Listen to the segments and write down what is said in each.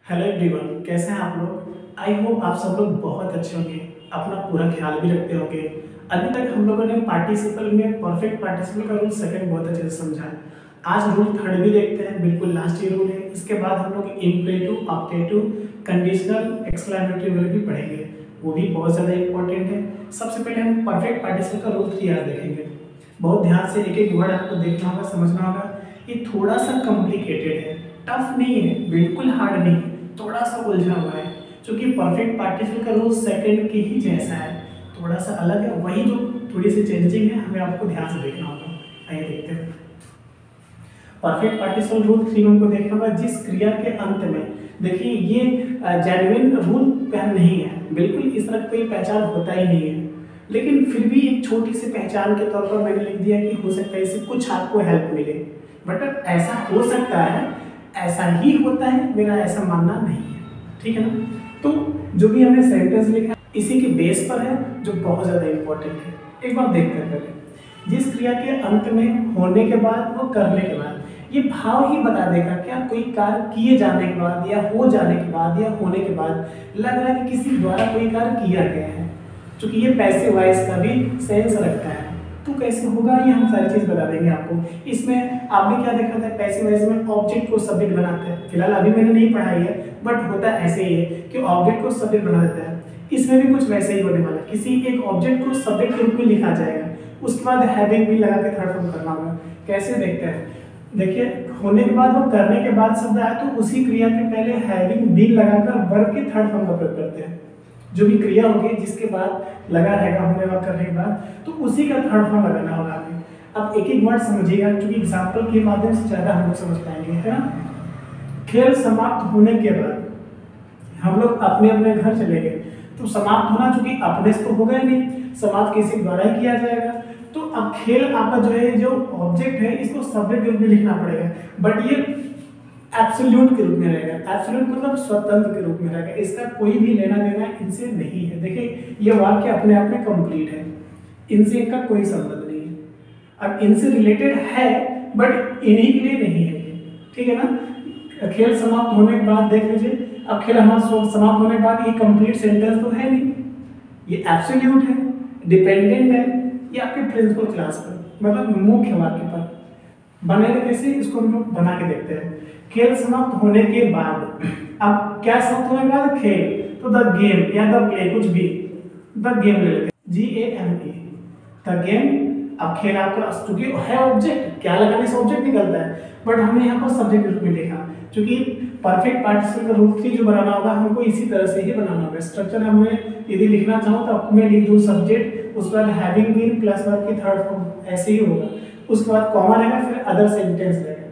Hello everyone, कैसे हैं आप लोग। आई होप आप सब लोग बहुत अच्छे होंगे, अपना पूरा ख्याल भी रखते होंगे। अभी तक हम लोगों ने पार्टिसिपल में परफेक्ट पार्टिसिपल का रूल सेकंड बहुत अच्छे से समझा है। आज रूल थर्ड भी देखते हैं, बिल्कुल लास्ट ही रूल है। इसके बाद हम लोग imperative, objective, conditional, exclamatory verb भी पढ़ेंगे, वो भी बहुत ज़्यादा इंपॉर्टेंट है। सबसे पहले हम परफेक्ट पार्टिसिपल का रूल 3 आज देखेंगे। बहुत ध्यान से एक एक वर्ड आपको देखना होगा, समझना होगा। ये थोड़ा सा कॉम्प्लिकेटेड है, टफ नहीं है, बिल्कुल हार्ड नहीं है, थोड़ा सा उलझा हुआ है। क्योंकि परफेक्ट पार्टिसिपल का रूल सेकंड के ही जैसा है, थोड़ा सा अलग है। वही जो थोड़ी सी चेंजिंग है, हमें आपको ध्यान से देखना होगा। आइए देखते हैं। परफेक्ट पार्टिसिपल रूल 3 को देखना होगा। जिस क्रिया के अंत में, देखिए ये जेन्युइन रूल पहन नहीं है, बिल्कुल इस तरह कोई पहचान होता ही नहीं है, लेकिन फिर भी एक छोटी सी पहचान के तौर पर मैंने लिख दिया कि हो सकता है इससे कुछ आपको हेल्प मिले। बट ऐसा हो सकता है, ऐसा ही होता है, मेरा ऐसा मानना नहीं है। ठीक है ना। तो जो भी हमने सेंटेंस लिखा इसी के बेस पर है, जो बहुत ज़्यादा इंपॉर्टेंट है। एक बार देखते हैं पहले। जिस क्रिया के अंत में, होने के बाद, वो करने के बाद, ये भाव ही बता देगा क्या कोई कार्य किए जाने के बाद या हो जाने के बाद या होने के बाद लग रहा है कि किसी द्वारा कोई कार्य किया गया है। क्योंकि ये पैसिव वॉइस का भी सेंस रखता है, तो कैसे होगा ये हम सारी चीज बता देंगे आपको। इसमें आपने क्या देखा था, पैसिव वॉइस में ऑब्जेक्ट को सब्जेक्ट बनाते हैं। फिलहाल अभी मैंने नहीं पढ़ाई है, बट होता ऐसे ही है कि ऑब्जेक्ट को सब्जेक्ट बना देता है। इसमें भी कुछ वैसे ही होने वाला है। किसी एक ऑब्जेक्ट को सब्जेक्ट के रूप में लिखा जाएगा, उसके बाद हैविंग भी लगा के थर्ड फॉर्म करना होगा। कैसे देखते हैं, देखिए होने के बाद वो करने के बाद शब्द आया, तो उसी क्रिया के पहले हैविंग बीन लगाकर वर्ब के थर्ड फॉर्म का प्रयोग करते हैं। जो भी क्रिया होगी जिसके बाद लगा रहेगा होने वाला करने के बाद, तो उसी का थर्ड फॉर्म लगाना होगा हमें। अब एक एक वर्ड समझिएगा, क्योंकि एग्जाम्पल के माध्यम से ज़्यादा हम लोग समझ पाएंगे, है ना। खेल समाप्त होने के बाद हम लोग अपने अपने घर चले गए, तो समाप्त होना चूंकि अपने से तो होगा ही नहीं, समाप्त किसी द्वारा ही किया जाएगा। तो अब खेल आपका जो है, जो ऑब्जेक्ट है, इसको सब्जेक्ट के रूप में लिखना पड़ेगा, बट ये एब्सोल्यूट के रूप में रहेगा। एब्सोल्यूट मतलब स्वतंत्र के रूप में रहेगा, इसका कोई भी लेना देना इनसे नहीं है। देखिए ये वाक्य अपने आप में कंप्लीट है, इनसे इनका कोई संबंध नहीं है। अब इनसे रिलेटेड है, बट इन्हीं के लिए नहीं है ये, ठीक है ना। खेल समाप्त होने के बाद देख लीजिए, अब खेल हमारा समाप्त होने के बाद ये कंप्लीट सेंटेंस तो है नहीं, ये एब्सोल्यूट है, डिपेंडेंट है, ये आपके प्रिंसिपल क्लास पर, मतलब मुख्य वाक्य पर बनेगा। कैसे, इसको हम लोग बना के देखते हैं। खेल समाप्त होने के बाद, अब क्या समाप्त होने के बाद, खेल, तो द गेम या द प्ले, कुछ भी, द गेम ले लेते हैं, GAME, द गेम। अब खेल आपका चूंकि है ऑब्जेक्ट, क्या लगाने से ऑब्जेक्ट निकलता है, बट हमने यहाँ पर सब्जेक्ट रूप में लिखा, क्योंकि परफेक्ट पार्टिसिपल का रूल 3 जो बनाना होगा हमको इसी तरह से ही बनाना होगा। स्ट्रक्चर हमें यदि लिखना चाहूँ तो आपको मैं लिख दूँ सब्जेक्ट, उसके बाद हैविंग बीन प्लस वर्ब की थर्ड फॉर्म, ऐसे ही होगा। उसके बाद कॉमा रहेगा, फिर अदर सेंटेंस रहेगा।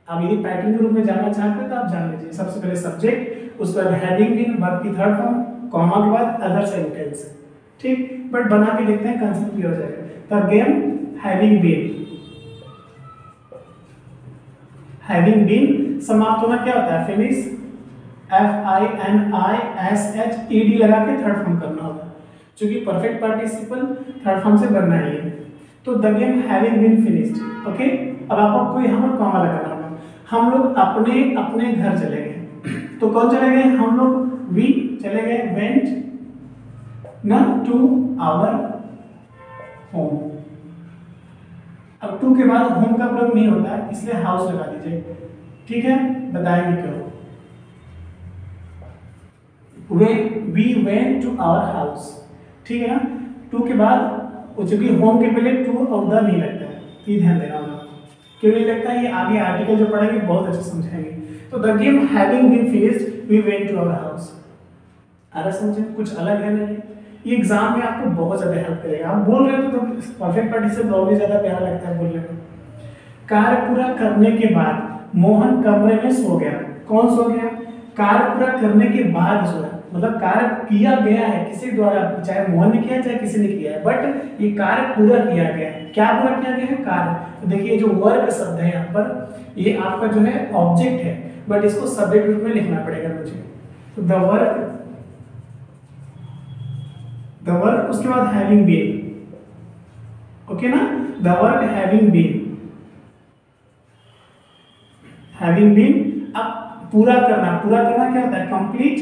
अब यदि पैटर्न के रूप में जानना चाहते हैं तो आप जान लीजिए, सबसे पहले सब्जेक्ट, उसके बाद हैविंग बीन, वर्ब की थर्ड फॉर्म, कॉमा के बाद अदर सेंटेंस, ठीक। बट बना के देखते हैं, कंसेप्ट क्लियर हो जाएगा। The game having been, having been समाप्त होना क्या होता है, फिनिश, FINISHED लगा के थर्ड फॉर्म करना होगा, क्योंकि परफेक्ट पार्टिसिपल थर्ड फॉर्म से बनना ही है। तो the game having been finished, okay. अब आपको कोई यहाँ पर कॉमा लगाना होगा। हम लोग अपने अपने घर चले गए, तो कौन चले गए, हम लोग, वी चले गए, वेंट ना टू आवर होम। अब टू के बाद होम का प्रयोग नहीं होता है, इसलिए हाउस लगा दीजिए, ठीक है। बताएंगे क्यों। We went to our house, ठीक है ना। टू के बाद, चूंकि होम के पहले टू और द नहीं लगता है, ये ध्यान देना होगा। क्यों नहीं लगता है, ये आगे आर्टिकल जो पढ़ेंगे बहुत अच्छे समझाएंगे। तो the game having been finished we went to our house. अरे समझे, कुछ अलग है नहीं। ये एग्जाम में आपको बहुत ज्यादा हेल्प करेगा। आप बोल रहे हो तो परफेक्ट पार्टिसिपल और भी ज्यादा प्यारा लगता है बोलने में। कार्य पूरा करने के बाद मोहन कमरे में सो गया। कौन सो गया, कार्य पूरा करने के बाद सोया, मतलब कार्य किया गया है किसी द्वारा, चाहे मोहन ने किया चाहे किसी ने किया है, बट ये कार्य पूरा किया गया है। क्या पूरा किया गया है, कार्य। तो देखिए जो वर्क शब्द है यहाँ पर, ये आपका जो है ऑब्जेक्ट है, बट इसको सब्जेक्ट रूप में लिखना पड़ेगा मुझे। तो द वर्क, उसके बाद हैविंग बीन, ओके ना। The work having been, having been. अब पूरा करना क्या कंप्लीट,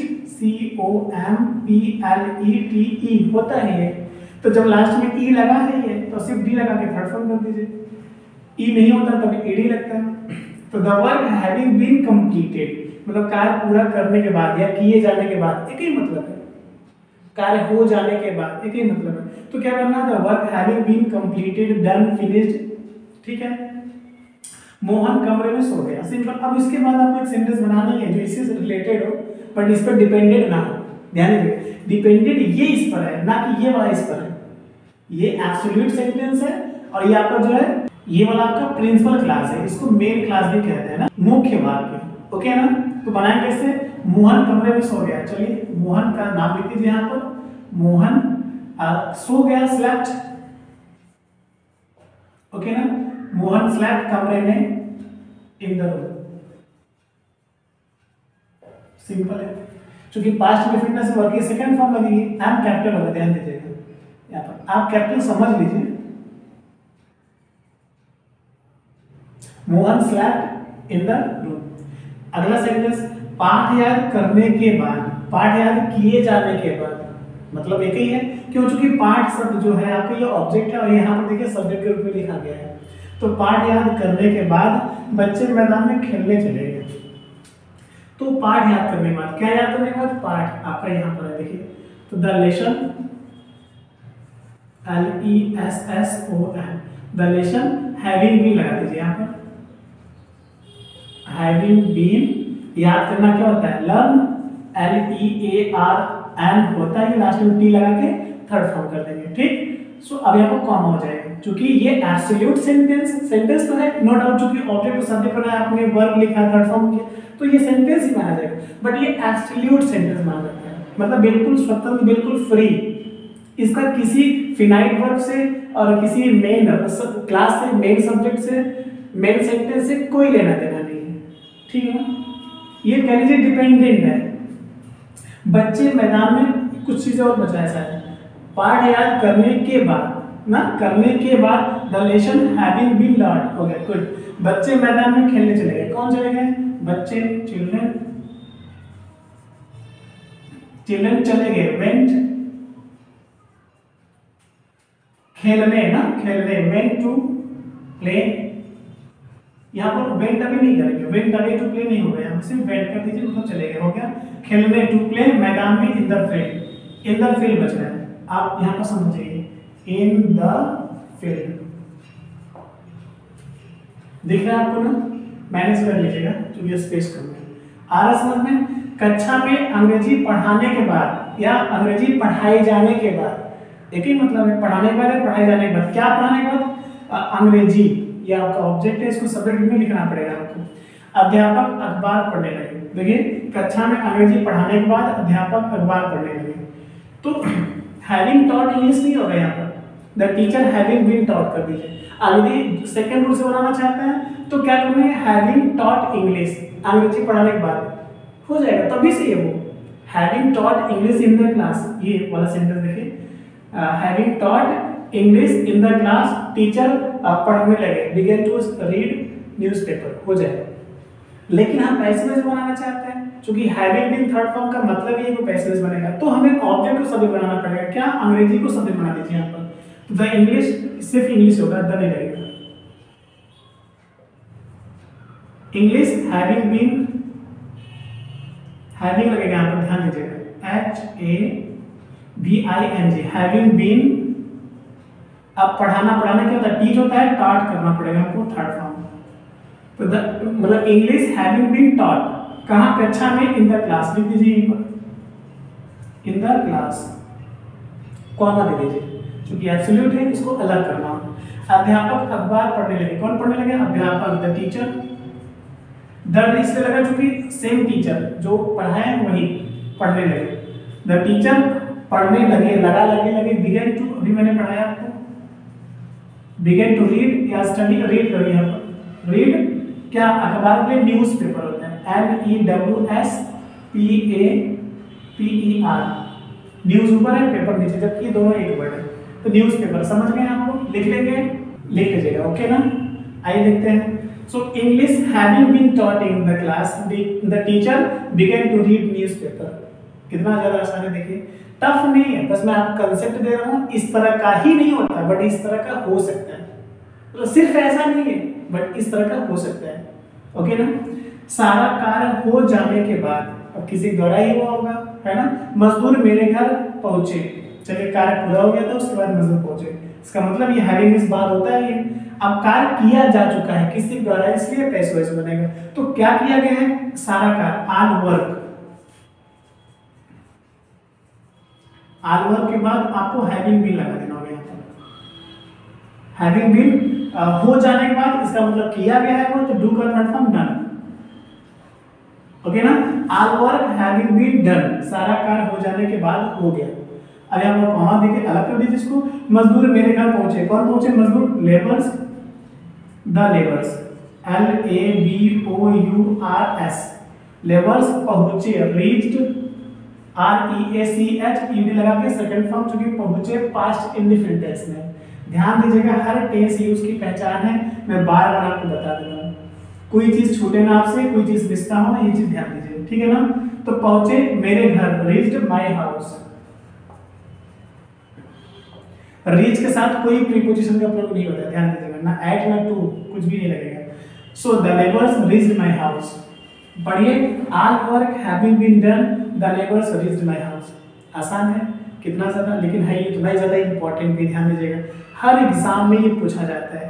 COMPLETE होता है ये। तो जब लास्ट में ई लगा है ये तो सिर्फ डी लगा के थर्ड फॉर्म कर दीजिए। ई नहीं होता तब एडी लगता है। तो the work having been completed मतलब कार्य पूरा करने के बाद या किए जाने के बाद, एक ही मतलब है, कार्य हो जाने के बाद, एक ही मतलब है। तो क्या करना है, the work having been completed, done, finished, ठीक है। मोहन कमरे में सो गया, सिंपल। अब इसके बाद आपको एक सेंटेंस बनाना है जो इससे रिलेटेड हो बट इस पर डिपेंडेंट ना हो। ध्यान दीजिए, डिपेंडेंट ये इस पर है ना कि ये वाला इस पर है। ये एब्सोल्यूट सेंटेंस है और ये आपका जो है ये वाला आपका प्रिंसिपल क्लास है, इसको मेन क्लास भी कहते हैं ना, मुख्य वाक्य। ओके ना। तो बनाएंगे कैसे, मोहन कमरे में सो गया। चलिए मोहन का नाम लिख दीजिए यहाँ पर, मोहन सो गया, स्लेप्ट। ओके ना, मोहन स्लेप्ट कमरे में, इन द रूम। सिंपल है। क्योंकि पास्ट में फिटनेस वर्क की सेकंड फॉर्म लगेगी, एम कैपिटल होगा, ध्यान दीजिएगा यहाँ पर, आप कैपिटल समझ लीजिए। Mohan slept in the room. अगला सेंटेंस, पाठ याद करने के बाद, पाठ याद किए जाने के बाद, मतलब एक ही है क्यों, चूंकि पाठ शब्द जो है आपका ये ऑब्जेक्ट है और यहाँ पर देखिए सब्जेक्ट के रूप में लिखा गया है। तो पाठ याद करने के बाद बच्चे मैदान में खेलने चले गए। तो पाठ याद करने के बाद, क्या याद करने के बाद, पाठ आपका यहाँ पर है देखिए। तो the lesson, LESSON, the lesson having been लगा दीजिए यहाँ पर। हैविंग बीन याद करना क्या होता है, लर्न, LEARN होता है, लास्ट में टी लगा के थर्ड फॉर्म कर देंगे, ठीक। सो अब यहाँ पर कॉमा हो जाएगा क्योंकि ये एब्सोल्यूट सेंटेंस तो है, नो डाउट, क्योंकि ऑब्जेक्ट को सब्जेक्ट बनाया, आपने वर्ब लिखा, थर्ड फॉर्म किया, तो ये सेंटेंस ही माना जाएगा। बट ये एब्सोल्यूट सेंटेंस माना जाता है, मतलब बिल्कुल स्वतंत्र, बिल्कुल फ्री। इसका किसी फिनाइट वर्ब से और किसी मेन क्लास से, मेन सब्जेक्ट से, मेन सेंटेंस से कोई लेना देना नहीं है, ठीक है ना। ये कह लीजिए डिपेंडेंट है। बच्चे मैदान में, कुछ चीजें और बचा है सर, पाठ याद करने के बाद ना, करने के बाद the lesson having been learn हो गया, गुड। बच्चे मैदान में खेलने चले गए, कौन चले गए, बच्चे, चिल्ड्रन चले गए, वेंट खेलने ना, खेलने, वेंट टू प्ले। यहाँ पर वेंट अभी नहीं करेंगे, वेंट अवे टू प्ले नहीं होगा, यहाँ सिर्फ वेंट कर दीजिए, मतलब चले गए, हो गया। खेलने टू प्ले, मैदान में, in the field, in the field बच रहा है, आप यहाँ पर समझिए, इन द फील्ड दिख रहा है आपको ना, मैनेज कर लीजिएगा क्योंकि स्पेस कम है। आ रहा समझ में, कक्षा में अंग्रेजी पढ़ाने के बाद या अंग्रेजी पढ़ाए जाने के बाद, एक ही मतलब है, पढ़ाने के बाद, पढ़ाए जाने के बाद। क्या पढ़ाने के बाद, अंग्रेजी, ये आपका ऑब्जेक्ट है, इसको सब्जेक्ट में लिखना पड़ेगा आपको। अध्यापक अखबार पढ़ने लगे, देखिए कक्षा में अंग्रेजी पढ़ाने के बाद अध्यापक अखबार पढ़ने लगे। तो हैविंग टॉट इंग्लिश नहीं होगा यहाँ पर, the teacher having been taught कर दीजिए। यदि सेकंड रूल से बनाना चाहते हैं तो क्या करना है, हैविंग टॉट इंग्लिश, अंग्रेजी पढ़ाने के बाद हो जाएगा, तभी से ये वो having taught English in the class, ये वाला सेंटेंस देखिए, having taught English in the class, teacher पढ़ने लगे, बिगेन टू रीड न्यूज़पेपर, हो जाएगा। लेकिन हम पैसेज बनाना चाहते हैं, क्योंकि हैविंग बीन थर्ड फॉर्म का मतलब ये वो पैसेज बनेगा, तो हमें ऑब्जेक्ट को सब्जेक्ट बनाना पड़ेगा। क्या, अंग्रेजी को सब्जेक्ट बना दीजिए यहाँ पर, द इंग्लिश सिर्फ इंग्लिश होगा, द नहीं लगेगा। इंग्लिश हैविंग बीन, हैविंग लगेगा यहाँ पर, ध्यान दीजिएगा, HAVING, हैविंग बीन। अब पढ़ाना, पढ़ाने क्या होता है, टीच होता है, टॉट करना पड़ेगा हमको, थर्ड फॉर्म। तो मतलब इंग्लिश हैविंग बीन टॉट, कहाँ, कक्षा में, इन द क्लास लिख दीजिए, इन द क्लास, कॉमा दे दीजिए क्योंकि एब्सोल्यूट है, इसको अलग करना। अध्यापक अखबार पढ़ने लगे, कौन पढ़ने लगे, अध्यापक, द टीचर। द इसलिए लगा क्योंकि सेम टीचर जो पढ़ाए वही पढ़ने लगे, द टीचर पढ़ने लगे, लगा, लगे, बिगेन टू, अभी मैंने पढ़ाया आपको, बिगेन टू रीड या स्टडी, रीड करिए यहाँ पर, रीड क्या, अखबार के न्यूज़पेपर होता है, NEWSPAPER, न्यूज़ ऊपर है, पेपर नीचे, जबकि दोनों एक वर्ड है। तो न्यूज़पेपर समझ गए आप लोग, लिख लेंगे, लिख लीजिएगा, ओके ना। आइए देखते हैं। So English having been taught in the class, the teacher began to read newspaper. कितना ज़्यादा आसान है देखिए, टफ नहीं है, बस मैं आपको कंसेप्ट दे रहा हूँ, इस तरह का ही नहीं होता बट इस तरह का हो सकता है, तो सिर्फ ऐसा नहीं है बट इस तरह का हो सकता है। ओके ना। सारा कार्य हो जाने के बाद, अब किसी द्वारा ही हुआ होगा, है ना। मजदूर मेरे घर पहुंचे, चलिए कार्य पूरा हो गया था, उसके बाद मजदूर पहुंचे, इसका मतलब ये हैविंग इस बात होता है ये। अब कार्य किया जा चुका है किसी द्वारा, इसलिए पैसिव वॉइस बनेगा। तो क्या किया गया है, सारा कार्य, ऑल वर्क। ऑल वर्क के बाद आपको हैविंग बीन लगा देना होगा यहाँ पर। हैविंग बीन हो जाने के बाद, इसका मतलब किया गया है वो, तो डू का थर्ड फॉर्म डन। ओके ना। All work having been done, सारा कार्य हो जाने के बाद हो गया। अब यहाँ पर कॉमा देके अलग कर दीजिए इसको। मजदूर मेरे घर पहुंचे, कौन पहुंचे, मजदूर, labours, the labours, LABOURS, labours पहुंचे, रीच्ड, REACH लगा के सेकंड फॉर्म, चूंकि पहुंचे पास्ट इंडेफिनिट टेंस में। ध्यान दीजिएगा, हर टेंस यूज की पहचान है, मैं बार बार आपको बता देता हूँ, कोई चीज छूटे ना आपसे, कोई चीज मिसता हो, ये चीज ध्यान दीजिए, ठीक है ना। तो पहुंचे मेरे घर, रीच्ड माय हाउस। रीच के साथ कोई प्रीपोजिशन का प्रयोग नहीं होता, ध्यान दीजिएगा, ना एट ना टू, कुछ भी नहीं लगेगा। So the labours reached my house. पढ़िए, all work having been done, the labours reached my house. आसान है कितना ज्यादा, लेकिन है इतना ही ज्यादा इंपॉर्टेंट भी, ध्यान दीजिएगा। हर एग्जाम में ये पूछा जाता है,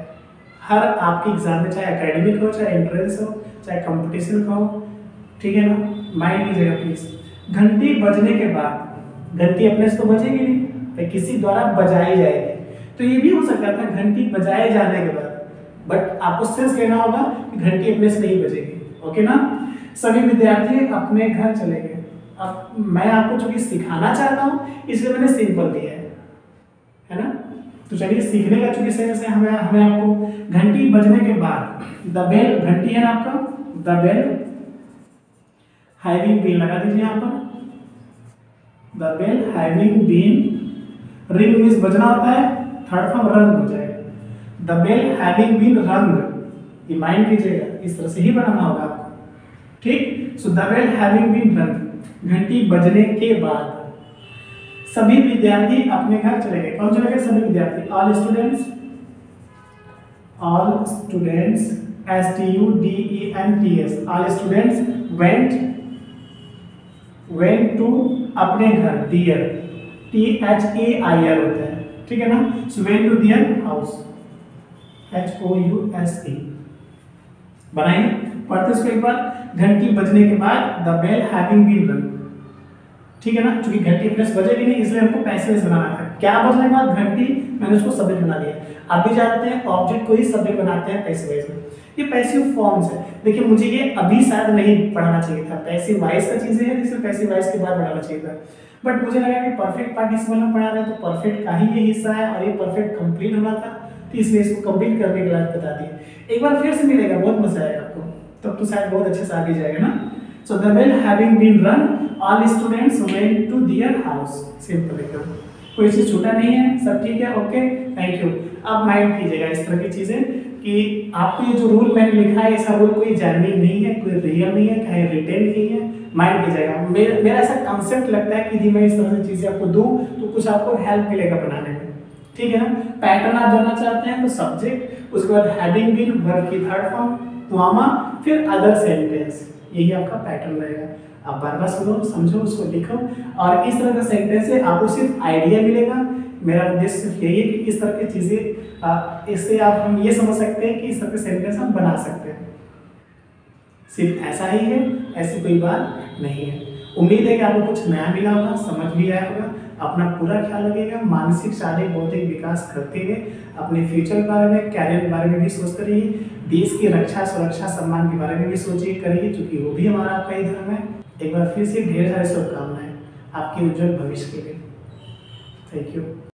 हर आपके एग्जाम में, चाहे एकेडमिक हो, चाहे एंट्रेंस हो, चाहे कंपटीशन का हो, ठीक है ना। माइंड लीजिएगा प्लीज। घंटी बजने के बाद, घंटी अपने से तो बजेगी नहीं, तो किसी द्वारा बजाई जाएगी, तो ये भी हो सकता था घंटी बजाए जाने के बाद, बट आपको सेंस लेना होगा कि घंटी अपने से नहीं बजेगी। ओके ना। सभी विद्यार्थी अपने घर चले गए। अब मैं आपको चूंकि सिखाना चाहता हूँ, इसलिए मैंने सिंपल दिया है ना। तो चलिए, सीखने का चूंकि सेंस है, हमें आपको घंटी बजने के बाद, द बेल, घंटी है ना आपका, द बेल हैविंग बीन लगा दीजिए यहाँ पर, the bell having been, ring means बजना होता है, थर्ड फॉर्म रंग हो जाएगा। द बेल हैविंग बीन रंग, ये माइंड कीजिएगा, इस तरह से ही बनाना होगा आपको, ठीक। So the bell having been rung, घंटी बजने के बाद सभी विद्यार्थी अपने घर चले गए। कौन चले गए, सभी विद्यार्थी, all students, all students, STUDENTS, all students went to, अपने घर, दियर, THAIR होता है, ठीक है ना। So went to their house, HOUSE। बनाइए, पढ़ते इसको एक बार। घंटी बजने के बाद, द बेल हैविंग बीन रंग, ठीक है ना। क्योंकि घंटी अपने से बजेगी नहीं, इसलिए हमको पैसिव वॉइस बनाना था। क्या बजने के बाद, घंटी, मैंने उसको सब्जेक्ट बना दिया। आप भी जानते हैं ऑब्जेक्ट को ही सब्जेक्ट बनाते हैं पैसिव वॉइस में, ये पैसिव फॉर्म्स है। देखिए, मुझे ये अभी शायद नहीं पढ़ाना चाहिए था, पैसिव वॉइस का चीजें है, इसलिए पैसिव वॉइस के बाद पढ़ाना चाहिए था, बट मुझे लगा कि परफेक्ट पार्टिसिपल में पढ़ा रहे हैं, तो परफेक्ट का ही ये हिस्सा है और ये परफेक्ट कंप्लीट होना था, तो इसलिए इसको कंप्लीट करने के बाद बता दिए। एक बार फिर से मिलेगा, बहुत मजा आएगा आपको, तब तो शायद बहुत अच्छे से आगे जाएगा ना। So the bell having been run, all students went to their house. Simple एकदम, कोई चीज छूटा नहीं है, सब ठीक है, ओके, थैंक यू। अब माइंड कीजिएगा इस तरह की चीजें कि आपको ये जो रूल मैंने लिखा है, ऐसा रूल कोई जेन्युइन नहीं है, कोई रियल नहीं है, कहीं रिटेन नहीं है। माइंड कीजिएगा, मेरा ऐसा कंसेप्ट लगता है कि यदि मैं इस तरह से चीजें आपको दूं तो कुछ आपको हेल्प मिलेगा बनाने में, ठीक है ना। पैटर्न आप जानना चाहते हैं तो सब्जेक्ट, उसके बाद हैविंग बीन, वर्ब की थर्ड फॉर्म, कॉमा, फिर अदर सेंटेंस, यही आपका पैटर्न रहेगा। आप बार बार सुनो, समझो, उसको लिखो, और इस तरह का सेंटेंस से आपको सिर्फ आइडिया मिलेगा। मेरा उद्देश्य सिर्फ यही है कि इस तरह की चीजें, इससे आप हम ये समझ सकते हैं कि इस तरह के सेंटेंस हम बना सकते हैं। सिर्फ ऐसा ही है, ऐसी कोई बात नहीं है। उम्मीद है कि आपको कुछ नया मिला होगा, समझ भी आया होगा। अपना पूरा ख्याल रखिएगा, मानसिक, शारीरिक, बौद्धिक विकास करते हुए अपने फ्यूचर के बारे में, कैरियर के बारे में भी सोचते रहिए। देश की रक्षा, सुरक्षा, सम्मान के बारे में भी सोचिए, करिए, क्योंकि वो भी हमारा आपका ही धर्म है। एक बार फिर से ढेर सारी शुभकामनाएं आपके उज्जवल भविष्य के लिए। Thank you.